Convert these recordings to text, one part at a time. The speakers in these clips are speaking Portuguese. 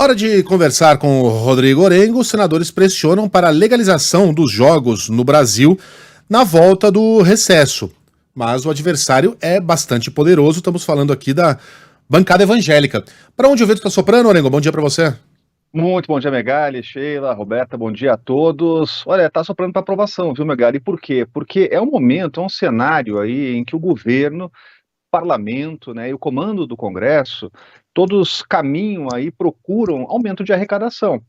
Hora de conversar com o Rodrigo Orengo. Os senadores pressionam para a legalização dos jogos no Brasil na volta do recesso. Mas o adversário é bastante poderoso. Estamos falando aqui da bancada evangélica. Para onde o vento está soprando, Orengo? Bom dia para você. Muito bom dia, Megali, Sheila, Roberta, bom dia a todos. Olha, tá soprando para aprovação, viu, Megali? E por quê? Porque é um momento, é um cenário aí em que o governo, parlamento, né, e o comando do Congresso, todos caminham aí, procuram aumento de arrecadação.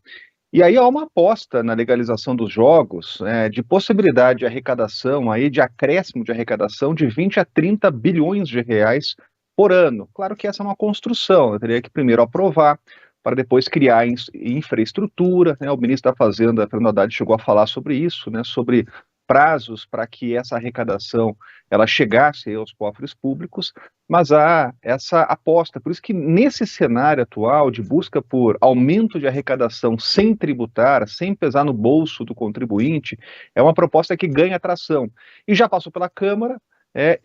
E aí há uma aposta na legalização dos jogos, de possibilidade de arrecadação aí, de acréscimo de arrecadação de 20 a 30 bilhões de reais por ano. Claro que essa é uma construção, eu teria que primeiro aprovar, para depois criar infraestrutura, né? O ministro da Fazenda, Fernando Haddad, chegou a falar sobre isso, né? Sobre prazos para que essa arrecadação ela chegasse aos cofres públicos, mas há essa aposta. Por isso que nesse cenário atual de busca por aumento de arrecadação sem tributar, sem pesar no bolso do contribuinte, é uma proposta que ganha atração. E já passou pela Câmara,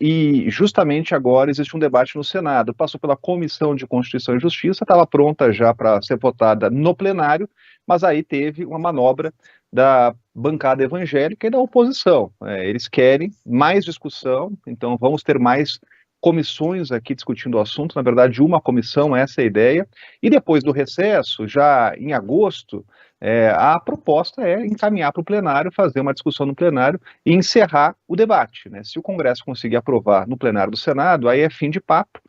e justamente agora existe um debate no Senado. Passou pela Comissão de Constituição e Justiça, estava pronta já para ser votada no plenário, mas aí teve uma manobra da bancada evangélica e da oposição. Eles querem mais discussão, então vamos ter mais comissões aqui discutindo o assunto, na verdade uma comissão, essa é a ideia, e depois do recesso, já em agosto, a proposta é encaminhar para o plenário, fazer uma discussão no plenário e encerrar o debate, né? Se o Congresso conseguir aprovar no plenário do Senado, aí é fim de papo,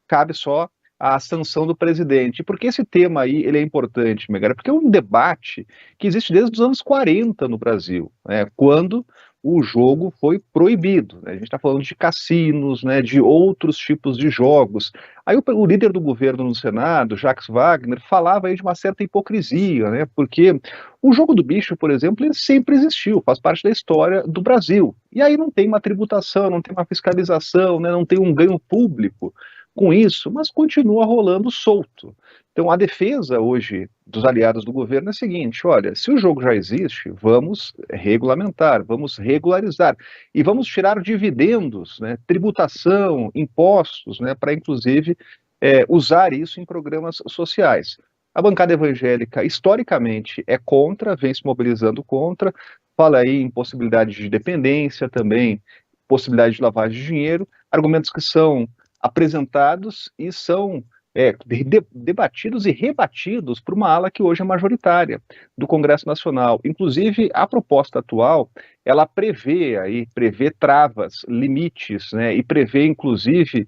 cabe só a sanção do presidente. Por que esse tema aí ele é importante, Megara? Porque é um debate que existe desde os anos 40 no Brasil, quando o jogo foi proibido, né? A gente está falando de cassinos, né, de outros tipos de jogos. Aí o líder do governo no Senado, Jacques Wagner, falava aí de uma certa hipocrisia, né? Porque o jogo do bicho, por exemplo, ele sempre existiu, faz parte da história do Brasil. E aí não tem uma tributação, não tem uma fiscalização, né, não tem um ganho público com isso, mas continua rolando solto. Então a defesa hoje dos aliados do governo é a seguinte: olha, se o jogo já existe, vamos regulamentar, vamos regularizar e vamos tirar dividendos, né, tributação, impostos, né, para inclusive usar isso em programas sociais. A bancada evangélica historicamente é contra, vem se mobilizando contra, fala aí em possibilidade de dependência também, possibilidade de lavagem de dinheiro, argumentos que são apresentados e são debatidos e rebatidos por uma ala que hoje é majoritária do Congresso Nacional. Inclusive, a proposta atual, ela prevê travas, limites, né, e prevê, inclusive,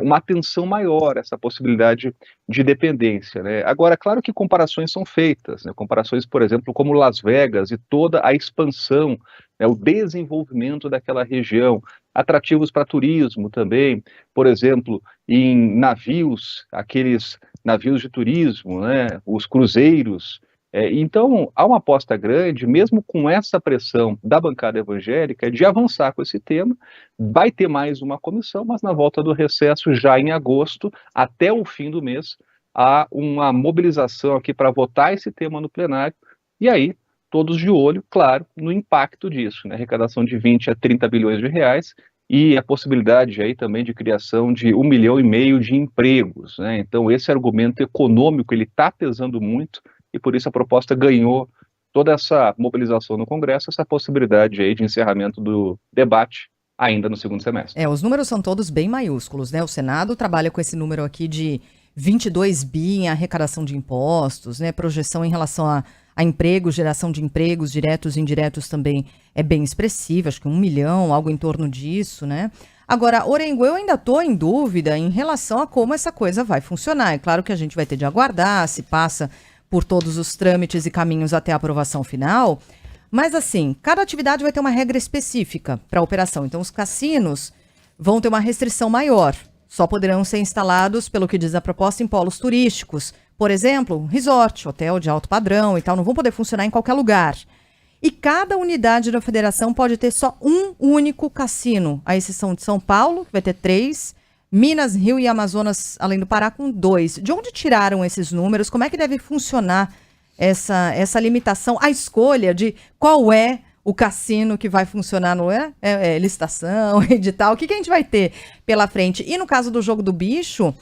uma atenção maior a essa possibilidade de dependência, né? Agora, claro que comparações são feitas, né? Comparações, por exemplo, como Las Vegas e toda a expansão, né, o desenvolvimento daquela região, atrativos para turismo também, por exemplo, em navios, aqueles navios de turismo, né, os cruzeiros. Então, há uma aposta grande, mesmo com essa pressão da bancada evangélica, de avançar com esse tema. Vai ter mais uma comissão, mas na volta do recesso, já em agosto, até o fim do mês, há uma mobilização aqui para votar esse tema no plenário, e aí todos de olho, claro, no impacto disso, né? Arrecadação de 20 a 30 bilhões de reais e a possibilidade aí também de criação de 1,5 milhão de empregos, né? Então esse argumento econômico, ele está pesando muito e por isso a proposta ganhou toda essa mobilização no Congresso, essa possibilidade aí de encerramento do debate ainda no segundo semestre. Os números são todos bem maiúsculos, né? O Senado trabalha com esse número aqui de 22 bi em arrecadação de impostos, né? Projeção em relação a empregos, geração de empregos diretos e indiretos também é bem expressiva, acho que 1 milhão, algo em torno disso, né? Agora, Orengo, eu ainda estou em dúvida em relação a como essa coisa vai funcionar. É claro que a gente vai ter de aguardar, se passa por todos os trâmites e caminhos até a aprovação final, mas assim, cada atividade vai ter uma regra específica para a operação. Então, os cassinos vão ter uma restrição maior. Só poderão ser instalados, pelo que diz a proposta, em polos turísticos. Por exemplo, resort, hotel de alto padrão e tal, não vão poder funcionar em qualquer lugar. E cada unidade da federação pode ter só um único cassino, à exceção de São Paulo, que vai ter 3, Minas, Rio e Amazonas, além do Pará, com 2. De onde tiraram esses números? Como é que deve funcionar essa limitação, a escolha de qual é o cassino que vai funcionar, não é? Licitação, edital, o que a gente vai ter pela frente? E no caso do jogo do bicho,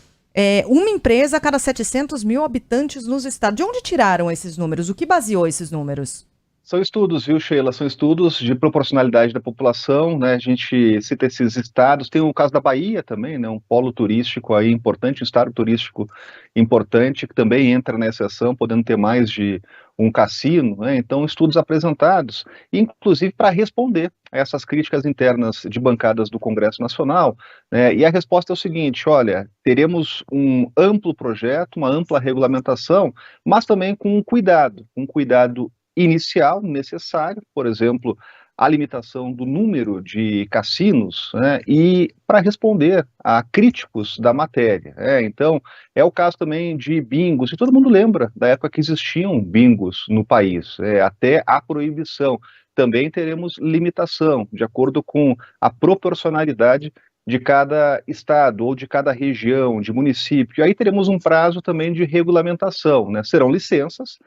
uma empresa a cada 700 mil habitantes nos estados. De onde tiraram esses números? O que baseou esses números? São estudos, viu, Sheila? São estudos de proporcionalidade da população, né? A gente cita esses estados, tem o caso da Bahia também, né? Um polo turístico aí importante, um estado turístico importante, que também entra na exceção, podendo ter mais de um cassino, né? Então, estudos apresentados, inclusive para responder a essas críticas internas de bancadas do Congresso Nacional, né? E a resposta é o seguinte: olha, teremos um amplo projeto, uma ampla regulamentação, mas também com um cuidado inicial necessário, por exemplo, a limitação do número de cassinos, né, e para responder a críticos da matéria. Então, é o caso também de bingos, e todo mundo lembra da época que existiam bingos no país, até a proibição. Também teremos limitação, de acordo com a proporcionalidade de cada estado ou de cada região, de município. E aí teremos um prazo também de regulamentação, né? Serão licenças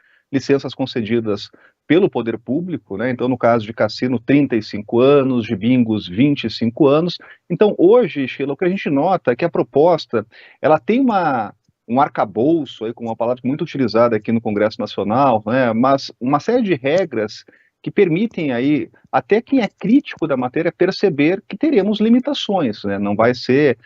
concedidas pelo poder público, né? Então, no caso de cassino, 35 anos, de bingos, 25 anos. Então, hoje, Sheila, o que a gente nota é que a proposta, ela tem um arcabouço, aí, com uma palavra muito utilizada aqui no Congresso Nacional, né? Mas uma série de regras que permitem aí, até quem é crítico da matéria, perceber que teremos limitações, né? Não vai ser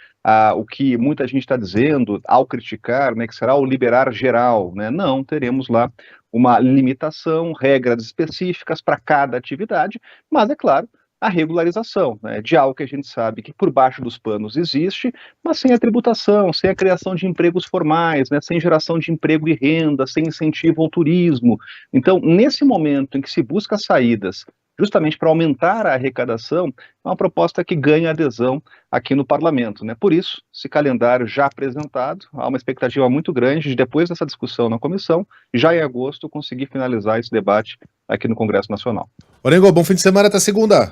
o que muita gente está dizendo ao criticar, né, que será o liberar geral, né? Não, teremos lá uma limitação, regras específicas para cada atividade, mas, é claro, a regularização, né, de algo que a gente sabe que por baixo dos panos existe, mas sem a tributação, sem a criação de empregos formais, né, sem geração de emprego e renda, sem incentivo ao turismo. Então, nesse momento em que se busca saídas justamente para aumentar a arrecadação, é uma proposta que ganha adesão aqui no parlamento, né? Por isso, esse calendário já apresentado, há uma expectativa muito grande de, depois dessa discussão na comissão, já em agosto, conseguir finalizar esse debate aqui no Congresso Nacional. Orengo, bom fim de semana, até segunda.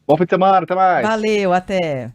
Bom fim de semana, até mais. Valeu, até.